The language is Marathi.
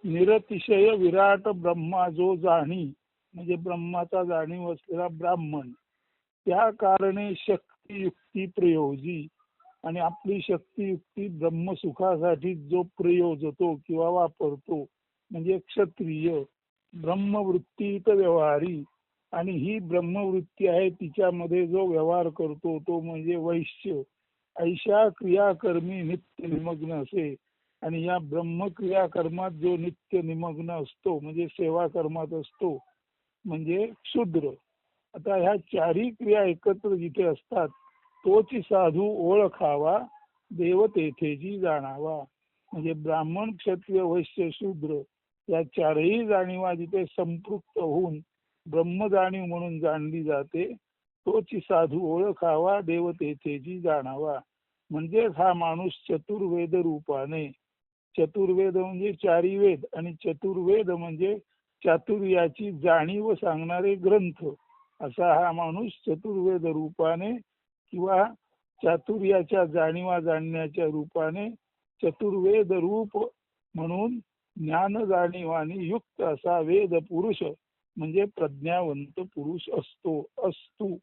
निरतिशय विराट ब्रह्मा जो जाणी, म्हणजे ब्रह्माचा जाणीव असलेला ब्राह्मण, त्या कारणे शक्ती युक्ती प्रयोजी, आणि आपली शक्ती युक्ती ब्रह्मसुखासाठी जो प्रयोजतो किंवा वापरतो म्हणजे क्षत्रिय, ब्रह्मवृत्तीत व्यवहारी, आणि ही ब्रह्मवृत्ती आहे तिच्यामध्ये जो व्यवहार करतो तो म्हणजे वैश्य, ऐशा क्रियाकर्मी नित्य निमग्न असे. आणि या ब्रह्मक्रियाकर्मात जो नित्य निमग्न असतो म्हणजे सेवा कर्मात असतो म्हणजे शूद्र. आता ह्या चारही क्रिया एकत्र जिथे असतात तोच साधू ओळखावा, देव तेथेची जाणावा. म्हणजे ब्राह्मण, क्षत्रिय, वैश्य, शूद्र या चारही जाणीवा जिथे संपृक्त होऊन ब्रह्म जाणीव म्हणून जाणली जाते तोच साधू ओळखावा, देव तेथेची जाणावा. म्हणजे हा माणूस चतुर्वेद रूपाने, चतुर्वेद म्हणजे चारी वेद, आणि चतुर्वेद म्हणजे चातुर्याची जाणीव सांगणारे ग्रंथ, असा हा माणूस चतुर्वेद रूपाने किंवा चातुर्याच्या जाणीवा जाणण्याच्या रूपाने चतुर्वेद रूप म्हणून ज्ञान जाणीवानी युक्त असा वेद पुरुष म्हणजे प्रज्ञावंत पुरुष असतो.